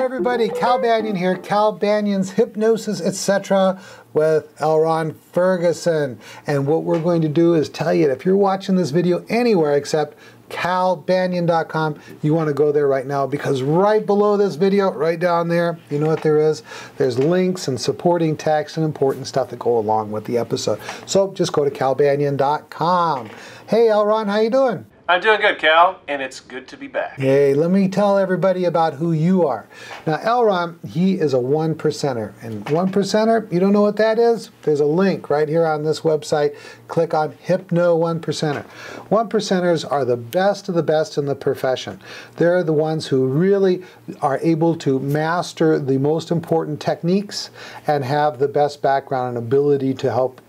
everybody, Cal Banyan here, Cal Banyan's Hypnosis, etc. with Elronn Ferguson. And what we're going to do is tell you, if you're watching this video anywhere except calbanyan.com, you want to go there right now, because right below this video, right down there, you know what there is? There's links and supporting text and important stuff that go along with the episode. So just go to calbanyan.com. Hey Elronn, how you doing? I'm doing good, Cal, and it's good to be back. Hey, let me tell everybody about who you are. Now, Elronn, he is a one percenter. And one percenter, you don't know what that is? There's a link right here on this website. Click on Hypno One Percenter. One percenters are the best of the best in the profession. They're the ones who really are able to master the most important techniques and have the best background and ability to help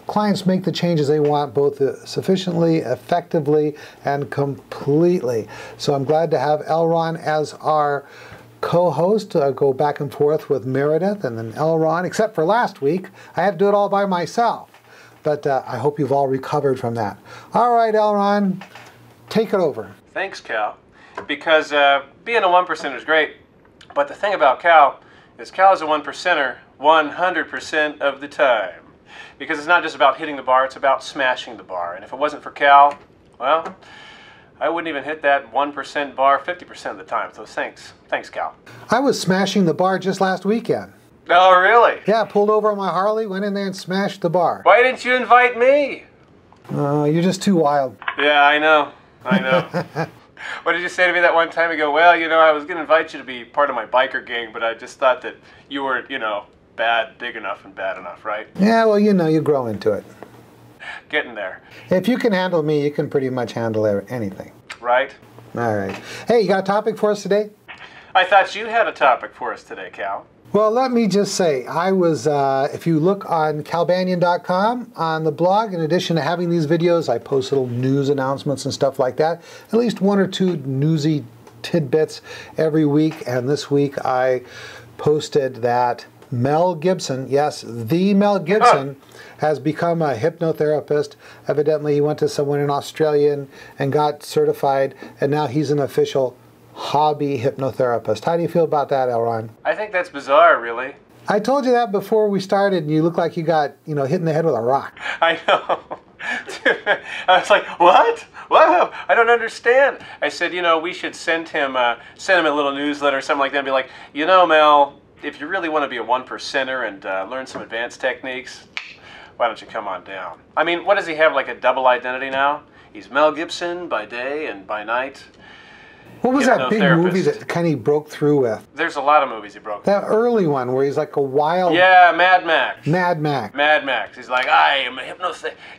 clients make the changes they want, both sufficiently, effectively, and completely. So I'm glad to have Elronn as our co-host. Go back and forth with Meredith and then Elronn, except for last week. I had to do it all by myself. But I hope you've all recovered from that. All right, Elronn, take it over. Thanks, Cal. Because being a one percenter is great, but the thing about Cal is a one percenter 100% of the time. Because it's not just about hitting the bar, it's about smashing the bar. And if it wasn't for Cal, well, I wouldn't even hit that 1% bar 50% of the time. So thanks. Thanks, Cal. I was smashing the bar just last weekend. Oh, really? Yeah, pulled over on my Harley, went in there and smashed the bar. Why didn't you invite me? You're just too wild. Yeah, I know. I know. What did you say to me that one time? You go, well, you know, I was going to invite you to be part of my biker gang, but I just thought that you were, you know, big enough and bad enough, right? Yeah, well, you know, you grow into it. Getting there. If you can handle me, you can pretty much handle anything. Right. All right. Hey, you got a topic for us today? I thought you had a topic for us today, Cal. Well, let me just say, I was, if you look on calbanyan.com on the blog, in addition to having these videos, I post little news announcements and stuff like that. At least one or two newsy tidbits every week. And this week I posted that Mel Gibson, yes, the Mel Gibson, has become a hypnotherapist. Evidently, he went to someone in Australia and got certified, and now he's an official hobby hypnotherapist. How do you feel about that, Elronn? I think that's bizarre, really. I told you that before we started, and you look like you got, you know, hit in the head with a rock. I know. I was like, what? Whoa, I don't understand. I said, you know, we should send him a little newsletter or something like that and be like, you know, Mel, if you really want to be a one percenter and learn some advanced techniques, why don't you come on down? I mean, what does he have, like a double identity now? He's Mel Gibson by day and by night. What was that big movie that kind of broke through with? There's a lot of movies he broke through. That early one where he's like a wild... Yeah, Mad Max. Mad Max. Mad Max. He's like, I am a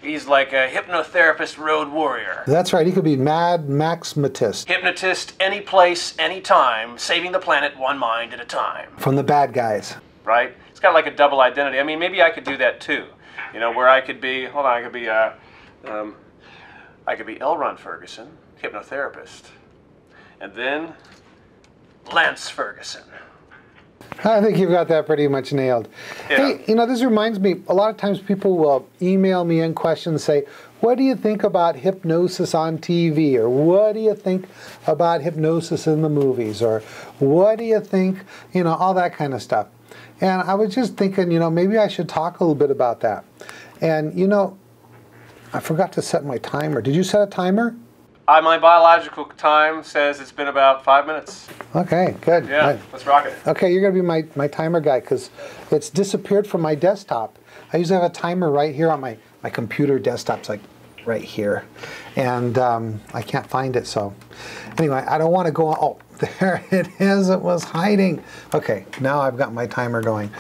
he's like a hypnotherapist road warrior. That's right. He could be Mad Maxmatist. Hypnotist, any place, any time, saving the planet one mind at a time. From the bad guys. Right? It's got like a double identity. I mean, maybe I could do that too. You know, where I could be, hold on, I could be Elronn Ferguson, hypnotherapist. And then Lance Ferguson. I think you've got that pretty much nailed. Yeah. Hey, you know, this reminds me, a lot of times people will email me in questions, say, what do you think about hypnosis on TV? Or what do you think about hypnosis in the movies? Or what do you think, you know, all that kind of stuff. And I was just thinking, you know, maybe I should talk a little bit about that. And, you know, I forgot to set my timer. Did you set a timer? My biological time says it's been about 5 minutes. Okay, good. Yeah, right. Let's rock it. Okay, you're going to be my timer guy because it's disappeared from my desktop. I usually have a timer right here on my computer desktop. It's like right here. And I can't find it, so. Anyway, I don't want to go on. Oh, there it is. It was hiding. Okay, now I've got my timer going.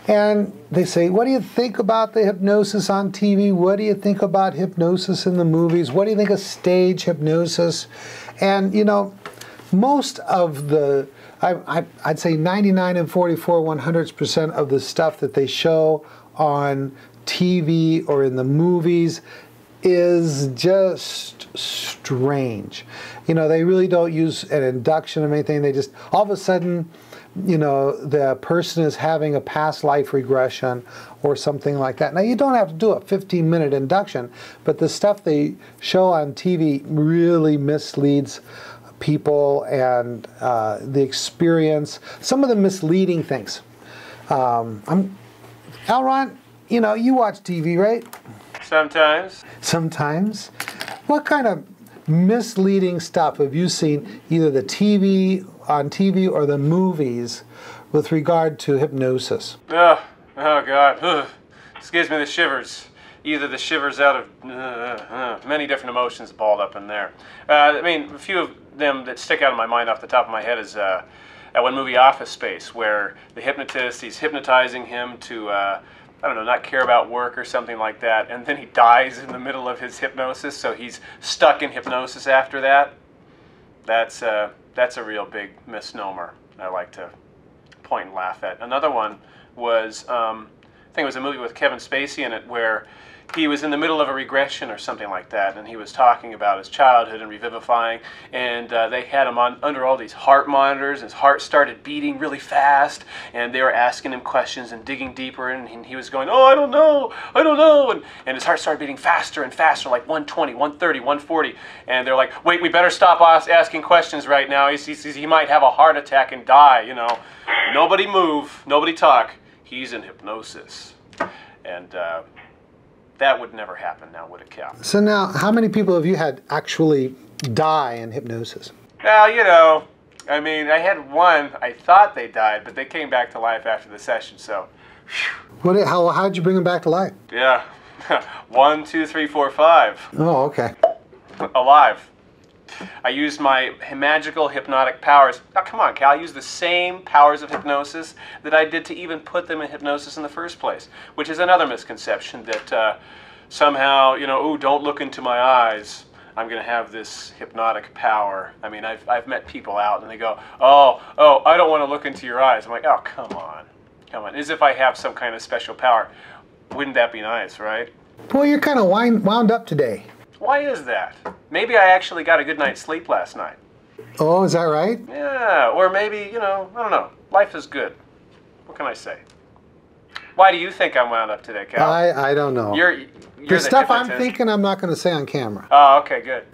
And they say, what do you think about the hypnosis on TV? What do you think about hypnosis in the movies? What do you think of stage hypnosis? And, you know, most of the, I'd say 99 and 44, 100% of the stuff that they show on TV or in the movies is just strange. You know, they really don't use an induction of anything. They just, all of a sudden, you know, the person is having a past life regression or something like that. Now, you don't have to do a 15-minute induction, but the stuff they show on TV really misleads people and the experience, some of the misleading things. Elronn, you know, you watch TV, right? Sometimes. Sometimes. What kind of misleading stuff have you seen, either on TV or the movies, with regard to hypnosis? Oh God. Ugh. This gives me the shivers. Either the shivers out of many different emotions balled up in there. I mean, a few of them that stick out in my mind off the top of my head is that one movie, Office Space, where the hypnotist, he's hypnotizing him to, I don't know, not care about work or something like that, and then he dies in the middle of his hypnosis, so he's stuck in hypnosis after that. That's a real big misnomer I like to point and laugh at. Another one was, I think it was a movie with Kevin Spacey in it, where he was in the middle of a regression or something like that, and he was talking about his childhood and revivifying, and they had him under all these heart monitors. His heart started beating really fast, and they were asking him questions and digging deeper, and he was going, oh, I don't know, and his heart started beating faster and faster, like 120, 130, 140, and they're like, wait, we better stop asking questions right now. He might have a heart attack and die, you know. Nobody move, nobody talk. He's in hypnosis. And that would never happen now, would it, Cal? So now, how many people have you had actually die in hypnosis? Well, you know, I mean, I had one, I thought they died, but they came back to life after the session, so. How'd you bring them back to life? Yeah, 1, 2, 3, 4, 5. Oh, okay. Alive. I used my magical hypnotic powers. Oh, come on, Cal. I used the same powers of hypnosis that I did to even put them in hypnosis in the first place, which is another misconception that somehow, you know, oh, don't look into my eyes. I'm going to have this hypnotic power. I mean, I've met people out and they go, oh, I don't want to look into your eyes. I'm like, oh, come on. As if I have some kind of special power. Wouldn't that be nice, right? Well, you're kind of wound up today. Why is that? Maybe I actually got a good night's sleep last night. Oh, is that right? Yeah, or maybe, you know, I don't know. Life is good. What can I say? Why do you think I'm wound up today, Cal? I don't know. You're the stuff hypnotist. I'm thinking I'm not going to say on camera. Oh, okay, good.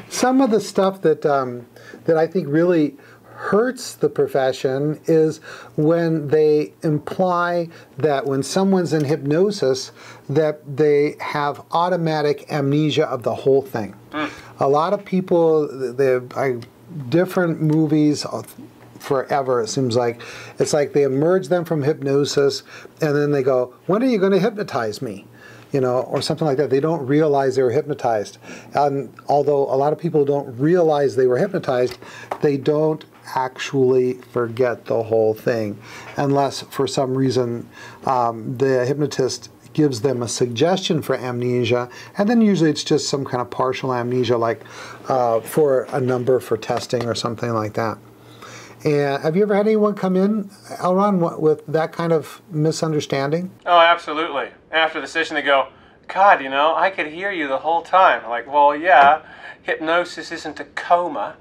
Some of the stuff that that I think really hurts the profession is when they imply that when someone's in hypnosis that they have automatic amnesia of the whole thing. A lot of people, different movies forever, it seems like. It's like they emerge them from hypnosis and then they go, when are you going to hypnotize me? You know, or something like that. They don't realize they were hypnotized. And although a lot of people don't realize they were hypnotized, they don't actually forget the whole thing, unless for some reason the hypnotist gives them a suggestion for amnesia, and then usually it's just some kind of partial amnesia, like for a number for testing or something like that. And have you ever had anyone come in, Elronn, with that kind of misunderstanding? Oh, absolutely. After the session they go, God, you know, I could hear you the whole time. I'm like, well, yeah, hypnosis isn't a coma.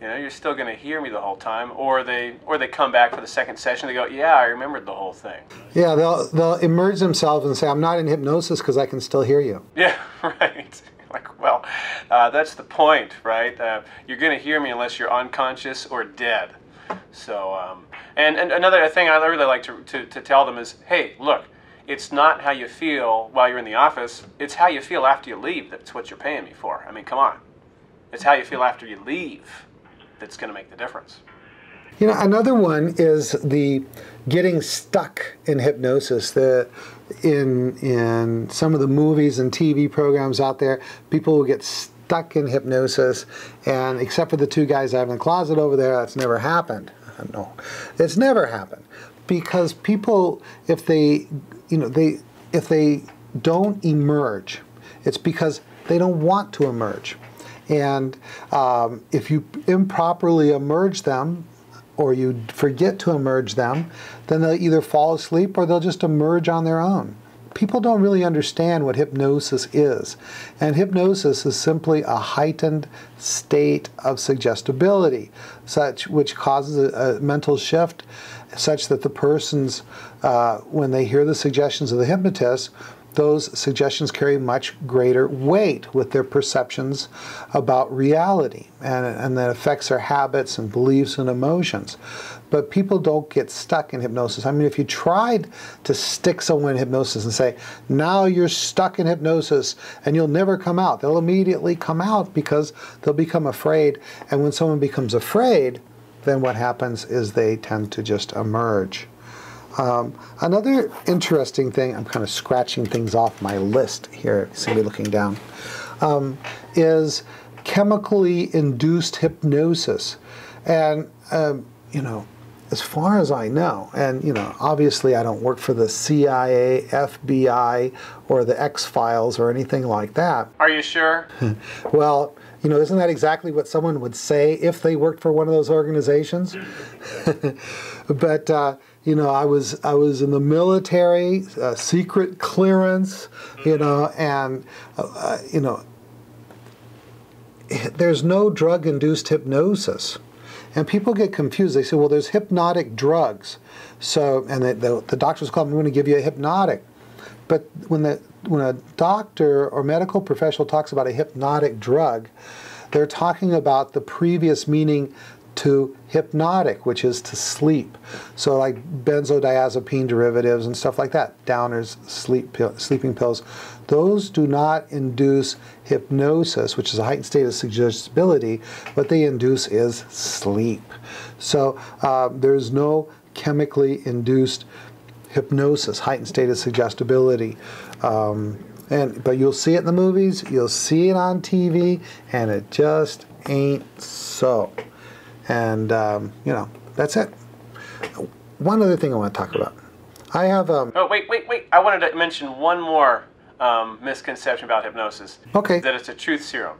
You know, you're still going to hear me the whole time. Or they come back for the second session. They go, yeah, I remembered the whole thing. Yeah, they'll immerse themselves and say, I'm not in hypnosis because I can still hear you. Yeah, right. Like, well, that's the point, right? You're going to hear me unless you're unconscious or dead. So, and another thing I really like to tell them is, hey, look, it's not how you feel while you're in the office. It's how you feel after you leave. That's what you're paying me for. I mean, come on. It's how you feel after you leave that's going to make the difference. You know, another one is the getting stuck in hypnosis. In some of the movies and TV programs out there, people will get stuck in hypnosis, and except for the two guys I have in the closet over there, that's never happened. No, it's never happened, because people, if they don't emerge, it's because they don't want to emerge. And if you improperly emerge them, or you forget to emerge them, then they'll either fall asleep or they'll just emerge on their own. People don't really understand what hypnosis is. And hypnosis is simply a heightened state of suggestibility, which causes a mental shift such that the person's, when they hear the suggestions of the hypnotist, those suggestions carry much greater weight with their perceptions about reality, and that affects their habits and beliefs and emotions. But people don't get stuck in hypnosis. I mean, if you tried to stick someone in hypnosis and say, now you're stuck in hypnosis and you'll never come out, they'll immediately come out because they'll become afraid. And when someone becomes afraid, then what happens is they tend to just emerge. Another interesting thing, I'm kind of scratching things off my list here, you see me looking down, is chemically induced hypnosis. And, you know, as far as I know, and, you know, obviously I don't work for the CIA, FBI, or the X-Files or anything like that. Are you sure? Well, you know, isn't that exactly what someone would say if they worked for one of those organizations? But, you know, I was in the military, secret clearance, you know, and, you know, there's no drug-induced hypnosis. And people get confused. They say, well, there's hypnotic drugs. So, and the doctors call them, I'm going to give you a hypnotic. But when a doctor or medical professional talks about a hypnotic drug, they're talking about the previous meaning to hypnotic, which is to sleep. So like benzodiazepine derivatives and stuff like that, downers, sleeping pills, those do not induce hypnosis, which is a heightened state of suggestibility. What they induce is sleep. So there's no chemically induced hypnosis, heightened state of suggestibility. But you'll see it in the movies, you'll see it on TV, and it just ain't so. And, you know, that's it. One other thing I want to talk about. I have... Oh, wait. I wanted to mention one more misconception about hypnosis. Okay. That it's a truth serum,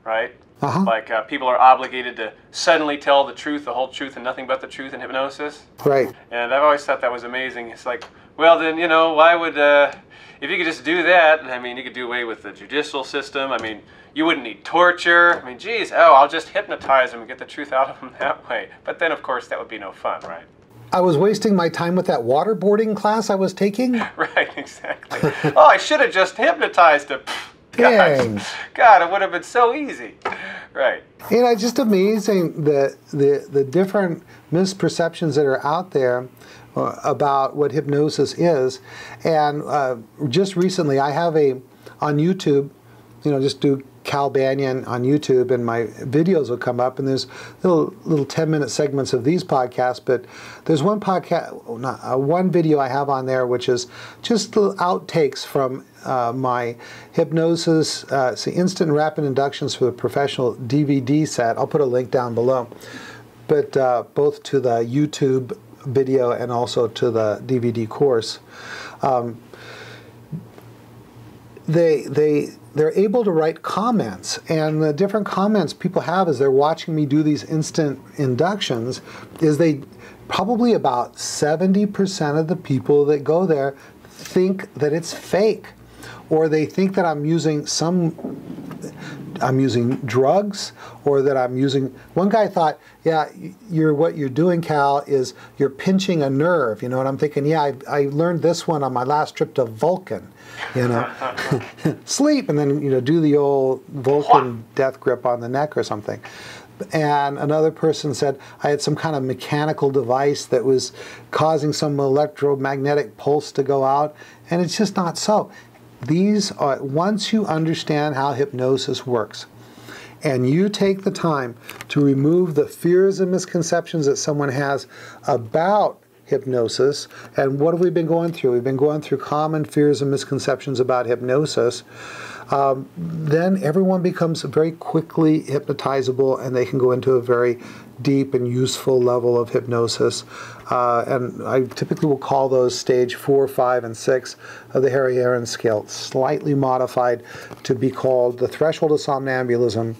right? Uh-huh. Like people are obligated to suddenly tell the truth, the whole truth, and nothing but the truth in hypnosis. Right. And I've always thought that was amazing. It's like, well, then, you know, why would... if you could just do that, I mean, you could do away with the judicial system. I mean, you wouldn't need torture. I mean, geez, I'll just hypnotize them and get the truth out of them that way. But then, of course, that would be no fun, right? I was wasting my time with that waterboarding class I was taking. Right, exactly. Oh, I should have just hypnotized him. Dang. God, it would have been so easy. Right. You know, it's just amazing the different misperceptions that are out there about what hypnosis is. And just recently, I have on YouTube, you know, just do Cal Banyan on YouTube, and my videos will come up, and there's little 10-minute segments of these podcasts, but there's one one video I have on there which is just little outtakes from my hypnosis, instant and rapid inductions for the professional DVD set. I'll put a link down below, but both to the YouTube video and also to the DVD course. They're able to write comments, and the different comments people have as they're watching me do these instant inductions is probably about 70% of the people that go there think that it's fake, or they think that I'm using drugs, or that I'm using... One guy thought, yeah, what you're doing, Cal, is you're pinching a nerve, you know, and I'm thinking, yeah, I learned this one on my last trip to Vulcan, you know. Sleep, and then, you know, do the old Vulcan death grip on the neck or something. And another person said I had some kind of mechanical device that was causing some electromagnetic pulse to go out, and it's just not so. These are, once you understand how hypnosis works, and you take the time to remove the fears and misconceptions that someone has about hypnosis, and what have we been going through? We've been going through common fears and misconceptions about hypnosis. Then everyone becomes very quickly hypnotizable, and they can go into a very deep and useful level of hypnosis. And I typically will call those stage 4, 5, and 6 of the Harry Aaron scale, slightly modified to be called the threshold of somnambulism,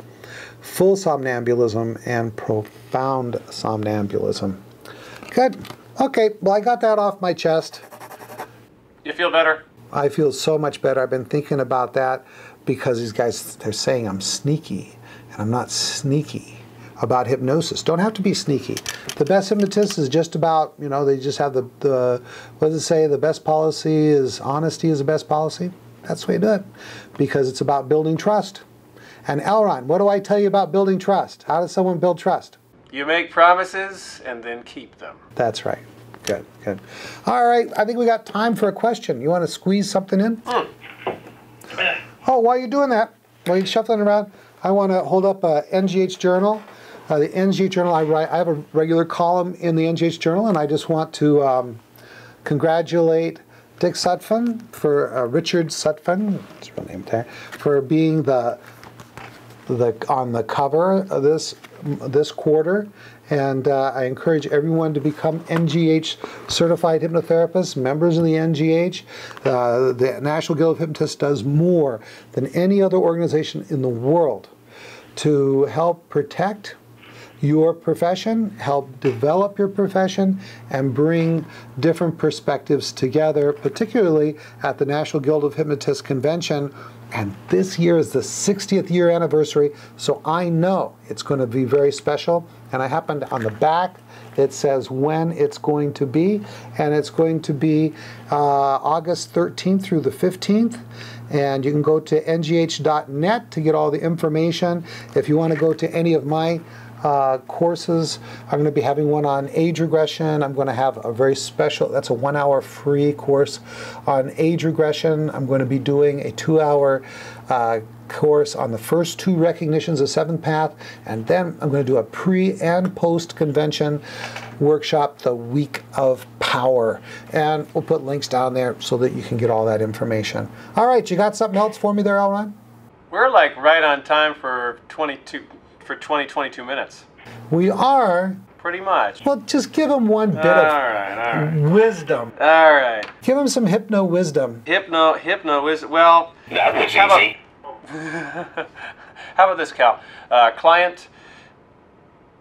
full somnambulism, and profound somnambulism. Good. Okay, well, I got that off my chest. You feel better? I feel so much better. I've been thinking about that because these guys, they're saying I'm sneaky, and I'm not sneaky. about hypnosis. Don't have to be sneaky. The best hypnotist is just about, you know, they just have the what does it say? The best policy is honesty is the best policy. That's the way to do it, because it's about building trust. And Elronn, what do I tell you about building trust? How does someone build trust? You make promises and then keep them. That's right. Good, good. All right, I think we got time for a question. You want to squeeze something in? Oh, while you're doing that, while you're shuffling around, I want to hold up a NGH Journal. The NGH Journal, I have a regular column in the NGH Journal, and I just want to congratulate Dick Sutphen for Richard Sutphen, that's his real name there, for being on the cover of this quarter. And I encourage everyone to become NGH certified hypnotherapists, members of the NGH. The National Guild of Hypnotists does more than any other organization in the world to help protect your profession, help develop your profession, and bring different perspectives together, particularly at the National Guild of Hypnotists Convention. And this year is the 60th year anniversary, so I know it's going to be very special. And I happened on the back, it says when it's going to be, and it's going to be August 13th through the 15th. And you can go to ngh.net to get all the information. If you want to go to any of my courses, I'm going to be having one on age regression. I'm going to have a very special, that's a 1 hour free course on age regression. I'm going to be doing a 2 hour course on the first 2 recognitions of seventh path, and then I'm going to do a pre and post convention workshop the week of power, and we'll put links down there so that you can get all that information. All right, you got something else for me there, Elronn? We're like right on time for 22 minutes. We are. Pretty much. Well, just give him one bit of wisdom. All right. Give him some hypno wisdom. Hypno wisdom. Well, that was easy. How about this, Cal? Client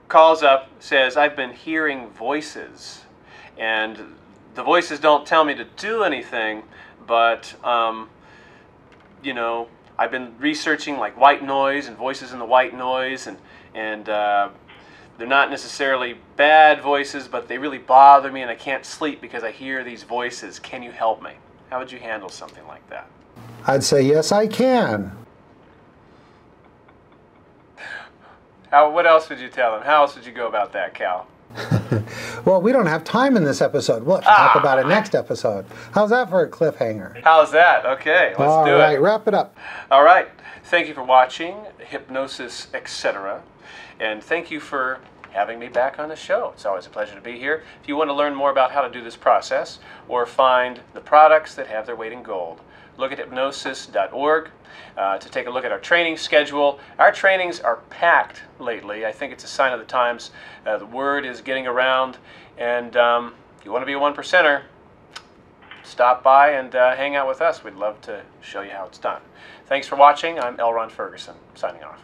calls up, says, I've been hearing voices, and the voices don't tell me to do anything, but, you know, I've been researching like white noise and voices in the white noise, and they're not necessarily bad voices, but they really bother me, and I can't sleep because I hear these voices. Can you help me? How would you handle something like that? I'd say, yes, I can. What else would you tell them? How else would you go about that, Cal? Well, we don't have time in this episode. We'll have to talk about it next episode. How's that for a cliffhanger? How's that? Okay, let's do it. All right, wrap it up. All right. Thank you for watching Hypnosis, etc. And thank you for having me back on the show. It's always a pleasure to be here. If you want to learn more about how to do this process or find the products that have their weight in gold, look at hypnosis.org to take a look at our training schedule. Our trainings are packed lately. I think it's a sign of the times. The word is getting around, and if you want to be a 1%er, stop by and hang out with us. We'd love to show you how it's done. Thanks for watching. I'm Elronn Ferguson, signing off.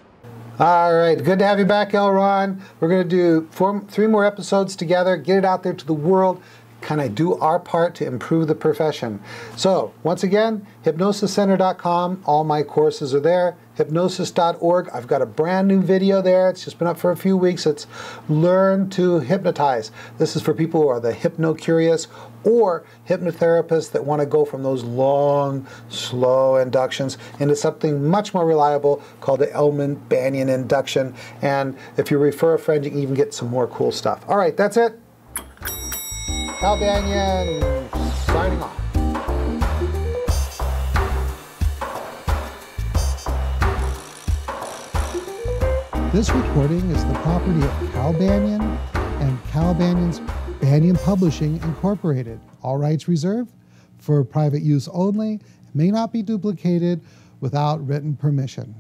All right, good to have you back, Elronn. We're going to do 3 more episodes together, get it out there to the world, kind of do our part to improve the profession. So, once again, hypnosiscenter.com, all my courses are there. Hypnosis.org, I've got a brand new video there. It's just been up for a few weeks. It's Learn to Hypnotize. This is for people who are the hypno-curious or hypnotherapists that want to go from those long, slow inductions into something much more reliable called the Banyan induction. And if you refer a friend, you can even get some more cool stuff. All right, that's it. Cal Banyan, signing off. This recording is the property of Cal Banyan and Cal Banyan's Banyan Publishing Incorporated. All rights reserved for private use only. May not be duplicated without written permission.